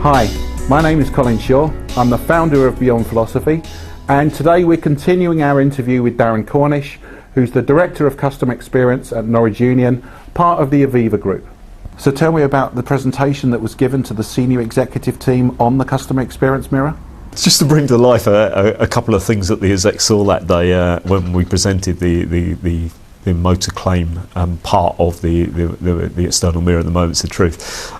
Hi, my name is Colin Shaw. I'm the founder of Beyond Philosophy, and today we're continuing our interview with Darren Cornish, who's the Director of Customer Experience at Norwich Union, part of the Aviva Group. So tell me about the presentation that was given to the senior executive team on the Customer Experience Mirror. Just to bring to life a couple of things that the execs saw that day when we presented the motor claim part of the external mirror at the Moments of Truth.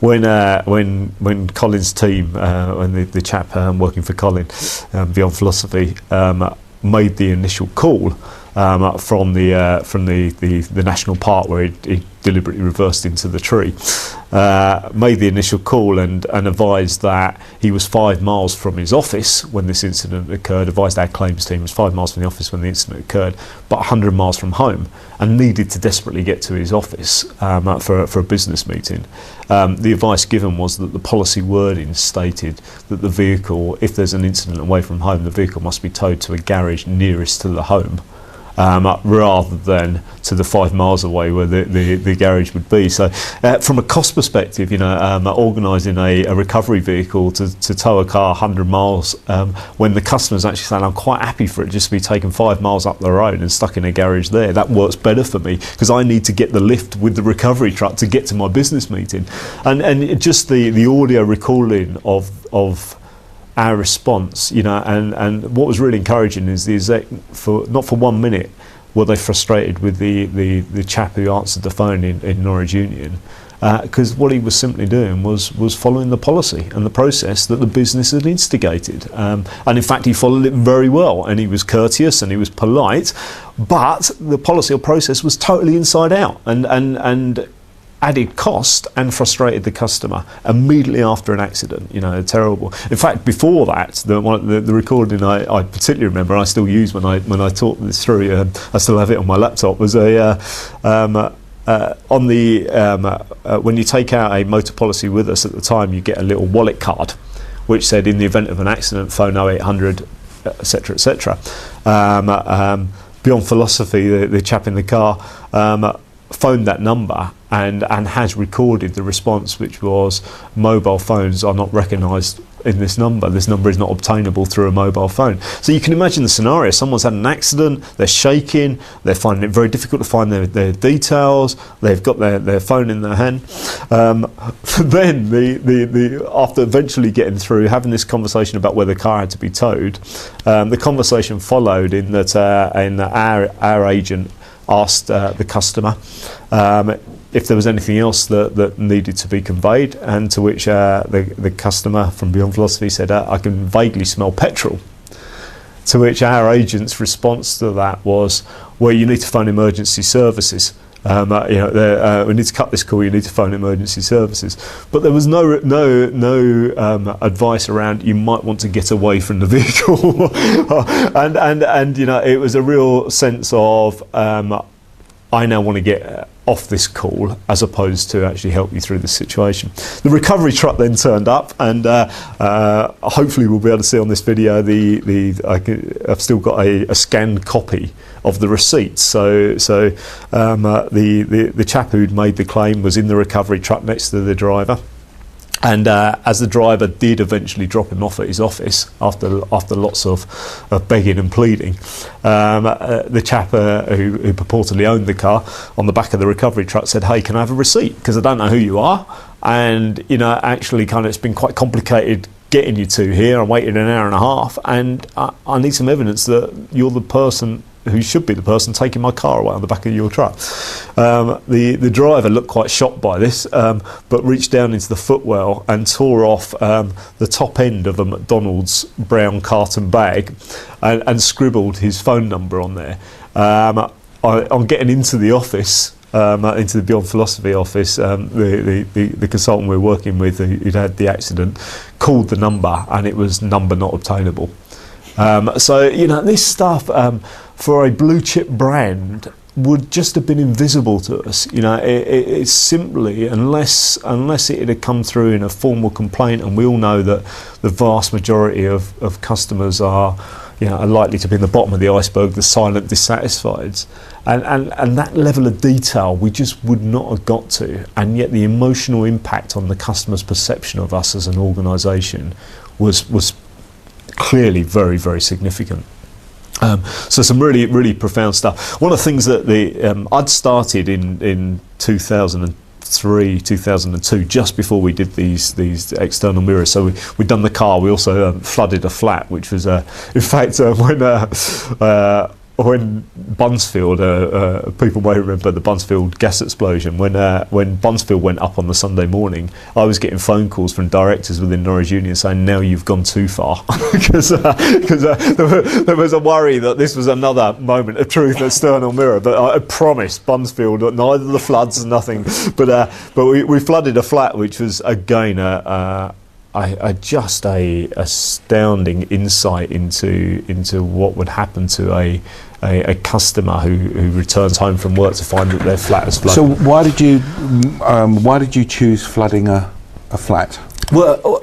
When Colin's team, when the chap working for Colin, Beyond Philosophy, made the initial call from the national park where he deliberately reversed into the tree, made the initial call and advised that he was 5 miles from his office when this incident occurred, advised our claims team was 5 miles from the office when the incident occurred, but 100 miles from home, and needed to desperately get to his office for a business meeting. The advice given was that the policy wording stated that the vehicle, if there's an incident away from home, the vehicle must be towed to a garage nearest to the home, rather than to the 5 miles away where the garage would be. So from a cost perspective, organising a recovery vehicle to tow a car 100 miles when the customer's actually saying, I'm quite happy for it just to be taken 5 miles up the road and stuck in a garage there, that works better for me because I need to get the lift with the recovery truck to get to my business meeting. And just the audio recording of our response, and what was really encouraging is the exec, not for 1 minute were they frustrated with the chap who answered the phone in Norwich Union, because what he was simply doing was following the policy and the process that the business had instigated, and in fact he followed it very well, and he was courteous and he was polite, but the policy or process was totally inside out and added cost and frustrated the customer immediately after an accident. Terrible. In fact, before that, the recording I particularly remember, and I still use when I talk this through, I still have it on my laptop, was when you take out a motor policy with us at the time, you get a little wallet card which said, in the event of an accident, phone 0800, etc., etc. Beyond Philosophy, the chap in the car, phoned that number and has recorded the response, which was, mobile phones are not recognised in this number. This number is not obtainable through a mobile phone. So you can imagine the scenario. Someone's had an accident, they're shaking, they're finding it very difficult to find their details, they've got their phone in their hand. Then after eventually getting through, having this conversation about whether the car had to be towed, the conversation followed in that our agent asked the customer if there was anything else that needed to be conveyed, and to which the customer from Beyond Philosophy said, I can vaguely smell petrol. To which our agent's response to that was, well, you need to phone emergency services. We need to cut this call, you need to phone emergency services. But there was no advice around, you might want to get away from the vehicle. and it was a real sense of, I now want to get off this call, as opposed to actually help you through this situation. The recovery truck then turned up, and hopefully we'll be able to see on this video I've still got a scanned copy of the receipts. So the chap who'd made the claim was in the recovery truck next to the driver. And as the driver did eventually drop him off at his office after lots of begging and pleading, the chap who purportedly owned the car on the back of the recovery truck said, hey, can I have a receipt? Because I don't know who you are. And, actually it's been quite complicated getting you to here. I'm waiting an hour and a half, and I need some evidence that you're the person who should be the person taking my car away on the back of your truck. The driver looked quite shocked by this, but reached down into the footwell and tore off the top end of a McDonald's brown carton bag and scribbled his phone number on there. On getting into the office, into the Beyond Philosophy office, the consultant we were working with who'd had the accident called the number, and it was number not obtainable. This stuff for a blue chip brand would just have been invisible to us. It's simply, unless it had come through in a formal complaint, and we all know that the vast majority of customers are are likely to be in the bottom of the iceberg, the silent dissatisfieds. And that level of detail we just would not have got to, and yet the emotional impact on the customer's perception of us as an organisation was clearly very, very significant. So some really, really profound stuff. One of the things that I'd started in 2003, 2002, just before we did these external mirrors. So we'd done the car. We also flooded a flat, which was in fact when Buncefield, people may remember the Buncefield gas explosion. When Buncefield went up on the Sunday morning, I was getting phone calls from directors within Norwich Union saying, "Now you've gone too far," because there was a worry that this was another moment of truth at Sternal Mirror. But I promised Buncefield that neither the floods, nothing. But we flooded a flat, which was again just a astounding insight into what would happen to a customer who returns home from work to find that their flat is flooded. So why did you choose flooding a flat? Well,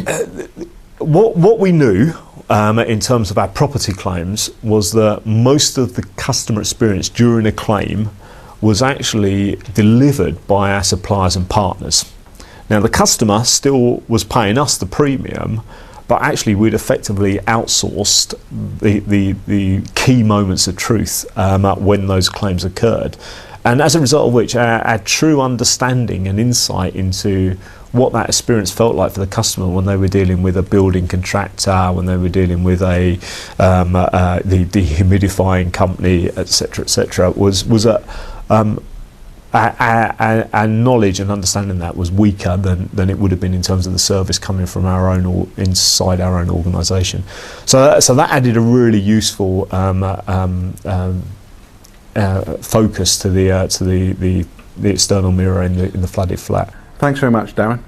what we knew in terms of our property claims was that most of the customer experience during a claim was actually delivered by our suppliers and partners. Now, the customer still was paying us the premium, but actually we'd effectively outsourced the key moments of truth when those claims occurred. And as a result of which, our true understanding and insight into what that experience felt like for the customer when they were dealing with a building contractor, when they were dealing with the dehumidifying company, etc., was our knowledge and understanding of that was weaker than it would have been in terms of the service coming from inside our own organisation. So that added a really useful focus to the external mirror in the flooded flat. Thanks very much, Darren.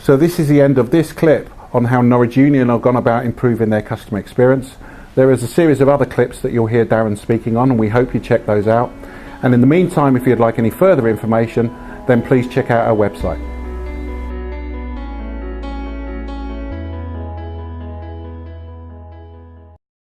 So this is the end of this clip on how Norwich Union have gone about improving their customer experience. There is a series of other clips that you'll hear Darren speaking on, and we hope you check those out. And in the meantime, if you'd like any further information, then please check out our website.